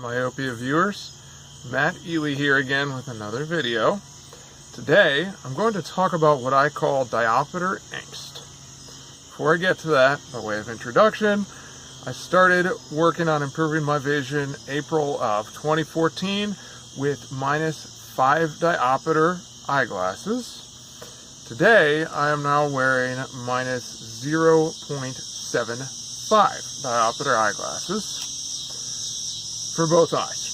myopia viewers. Matt Ely here again with another video. Today I'm going to talk about what I call Diopter Angst. Before I get to that, by way of introduction, I started working on improving my vision April of 2014 with -5 diopter eyeglasses. Today I am now wearing -0.75 diopter eyeglasses for both eyes.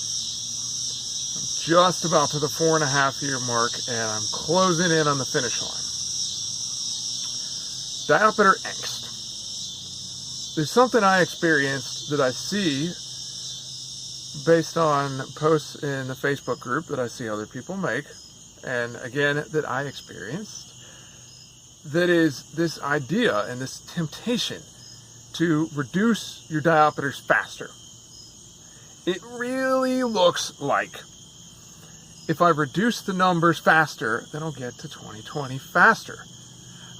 I'm just about to the 4.5-year mark and I'm closing in on the finish line. Diopter angst is something I experienced that I see based on posts in the Facebook group that I see other people make, and again that I experienced. That is this idea and this temptation to reduce your diopters faster. It really looks like if I reduce the numbers faster, then I'll get to 20/20 faster.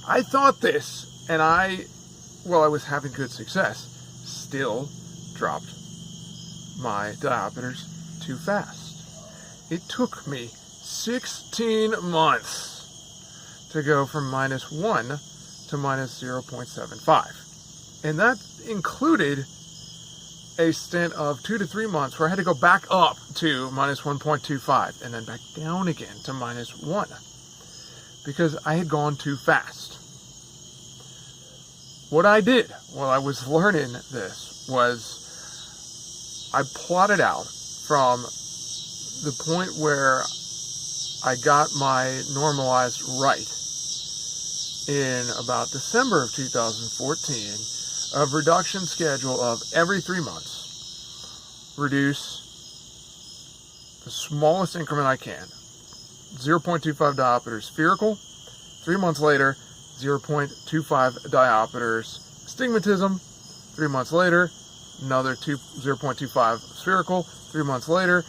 I thought this, and while I was having good success, still dropped my diopters too fast. It took me 16 months to go from -1 to -0.75. And that included a stint of 2 to 3 months where I had to go back up to -1.25 and then back down again to -1 because I had gone too fast. What I did while I was learning this was I plotted out from the point where I got my normalized right in about December of 2014 of reduction schedule of every 3 months. Reduce the smallest increment I can. 0.25 diopters spherical. 3 months later, 0.25 diopters astigmatism. 3 months later, another 0.25 spherical. 3 months later,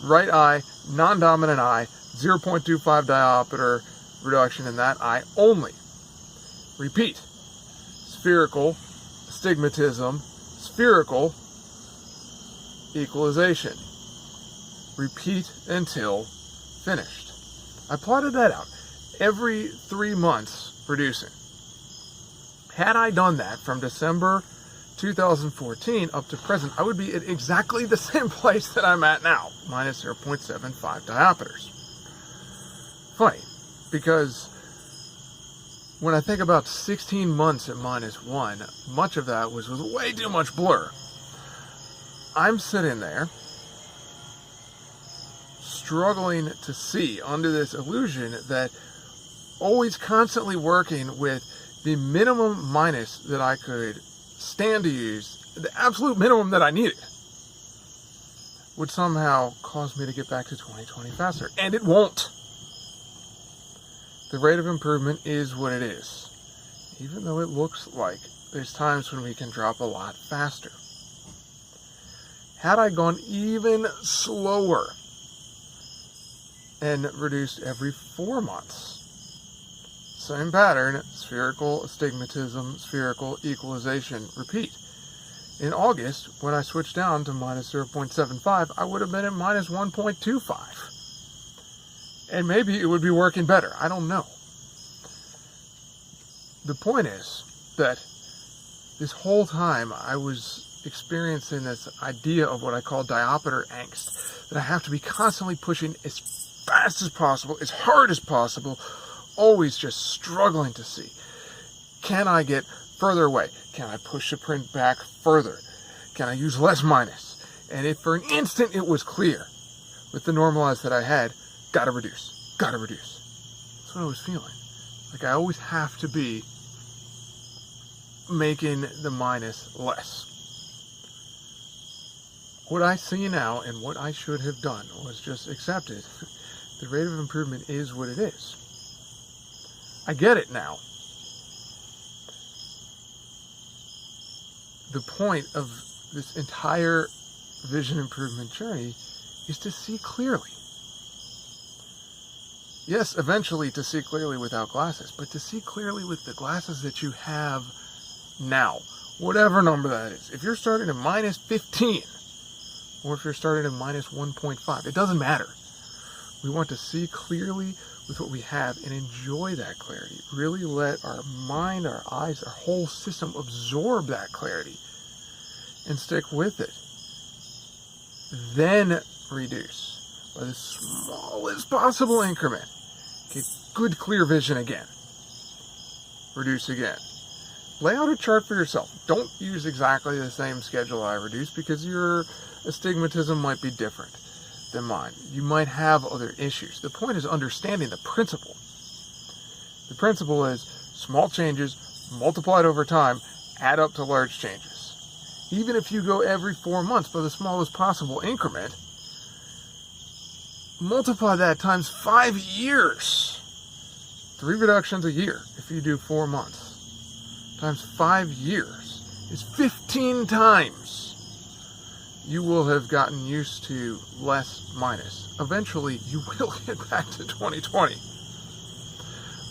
right eye, non-dominant eye, 0.25 diopter reduction in that eye only. Repeat. Spherical, astigmatism, spherical, equalization. Repeat until finished. I plotted that out. Every 3 months reducing. Had I done that from December 2014 up to present, I would be at exactly the same place that I'm at now, -0.75 diopters. Funny, because when I think about 16 months at -1, much of that was with way too much blur. I'm sitting there struggling to see under this illusion that always constantly working with the minimum minus that I could stand to use, the absolute minimum that I needed, would somehow cause me to get back to 20/20 faster. And it won't. The rate of improvement is what it is, even though it looks like there's times when we can drop a lot faster. Had I gone even slower and reduced every 4 months, same pattern, spherical, astigmatism, spherical, equalization, repeat. In August, when I switched down to -0.75, I would have been at -1.25. And maybe it would be working better. I don't know. The point is that this whole time I was experiencing this idea of what I call diopter angst, that I have to be constantly pushing as fast as possible, as hard as possible, always just struggling to see. Can I get further away? Can I push the print back further? Can I use less minus? And if for an instant it was clear with the normalized that I had, gotta reduce, gotta reduce. That's what I was feeling. Like I always have to be making the minus less. What I see now and what I should have done was just accept it. The rate of improvement is what it is. I get it now. The point of this entire vision improvement journey is to see clearly. Yes, eventually to see clearly without glasses, but to see clearly with the glasses that you have now, whatever number that is. If you're starting at -15 or if you're starting at minus 1.5. It doesn't matter. We want to see clearly with what we have and enjoy that clarity. Really let our mind, our eyes, our whole system absorb that clarity and stick with it. Then reduce by the smallest possible increment. Get good clear vision again. Reduce again. Lay out a chart for yourself. Don't use exactly the same schedule I reduce because your astigmatism might be different than mine. You might have other issues. The point is understanding the principle. The principle is small changes multiplied over time add up to large changes. Even if you go every 4 months by the smallest possible increment, multiply that times 5 years. 3 reductions a year if you do 4 months. Times 5 years is 15 times. You will have gotten used to less minus. Eventually, you will get back to 2020.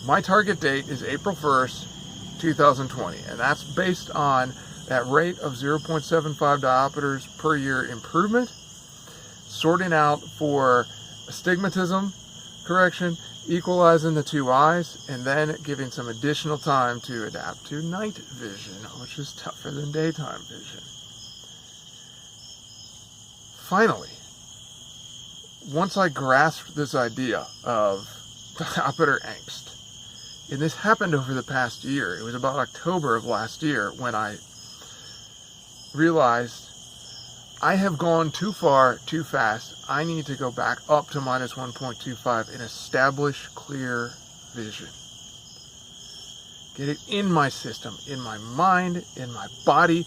My target date is April 1st, 2020, and that's based on that rate of 0.75 diopters per year improvement, sorting out for astigmatism correction, equalizing the 2 eyes, and then giving some additional time to adapt to night vision, which is tougher than daytime vision. Finally, once I grasped this idea of Diopter Angst, and this happened over the past year, it was about October of last year when I realized I have gone too far, too fast. I need to go back up to minus 1.25 and establish clear vision. Get it in my system, in my mind, in my body,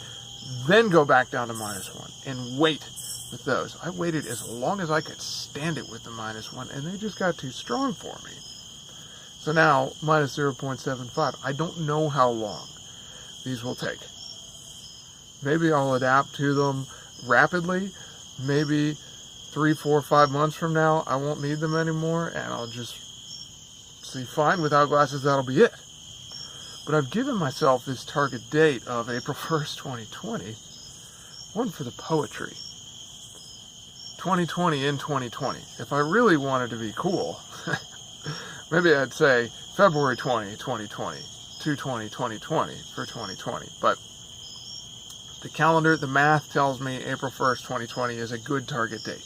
then go back down to minus 1 and wait with those. I waited as long as I could stand it with the minus 1, and they just got too strong for me. So now, minus 0.75. I don't know how long these will take. Maybe I'll adapt to them rapidly. Maybe 3, 4, 5 months from now, I won't need them anymore, and I'll just see fine without glasses. That'll be it. But I've given myself this target date of April 1st, 2020. One for the poetry. 2020 in 2020. If I really wanted to be cool, maybe I'd say February 20, 2020, 2/20, 2020 for 2020. But the calendar, the math tells me April 1st, 2020 is a good target date.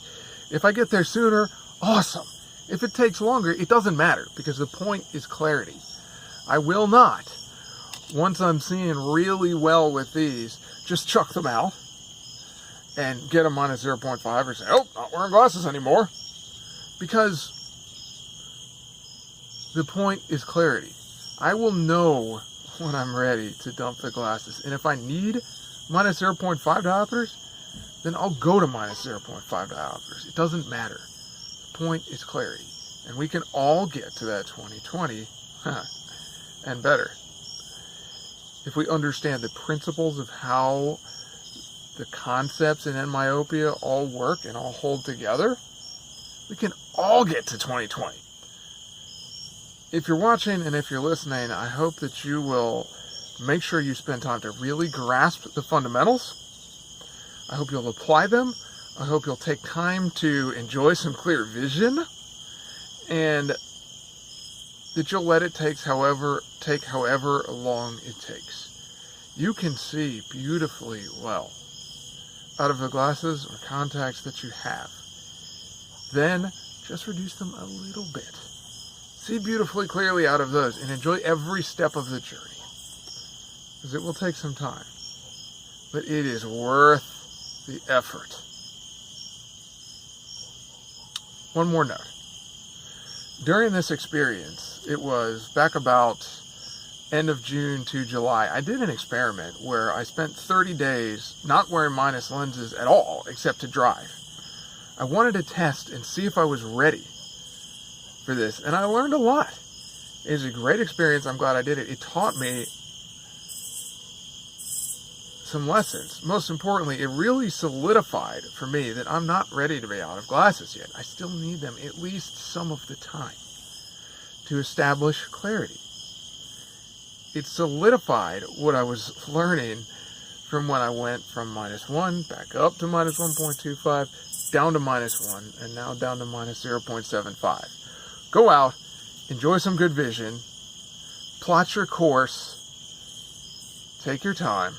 If I get there sooner, awesome. If it takes longer, it doesn't matter because the point is clarity. I will not, once I'm seeing really well with these, just chuck them out and get a minus 0.5 or say, oh, not wearing glasses anymore. Because the point is clarity. I will know when I'm ready to dump the glasses. And if I need minus 0.5 diopters, then I'll go to minus 0.5 diopters. It doesn't matter. The point is clarity. And we can all get to that 2020 and better. If we understand the principles of how the concepts in myopia all work and all hold together, we can all get to 2020. If you're watching and if you're listening, I hope that you will make sure you spend time to really grasp the fundamentals. I hope you'll apply them. I hope you'll take time to enjoy some clear vision, and that you'll let it take however long it takes. You can see beautifully well out of the glasses or contacts that you have. Then just reduce them a little bit. See beautifully clearly out of those and enjoy every step of the journey. Because it will take some time. But it is worth the effort. One more note. During this experience, it was back about end of June to July, I did an experiment where I spent 30 days not wearing minus lenses at all, except to drive. I wanted to test and see if I was ready for this, and I learned a lot. It was a great experience. I'm glad I did it. It taught me some lessons. Most importantly, it really solidified for me that I'm not ready to be out of glasses yet. I still need them at least some of the time to establish clarity. It solidified what I was learning from when I went from -1 back up to -1.25, down to -1, and now down to -0.75. Go out, enjoy some good vision, plot your course, take your time,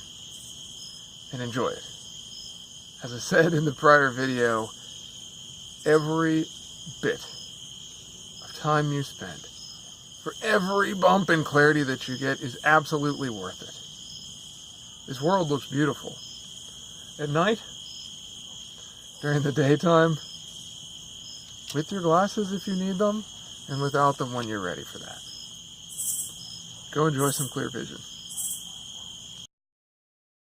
and enjoy it. As I said in the prior video, every bit of time you spend, for every bump in clarity that you get, is absolutely worth it. This world looks beautiful. At night, during the daytime, with your glasses if you need them, and without them when you're ready for that. Go enjoy some clear vision.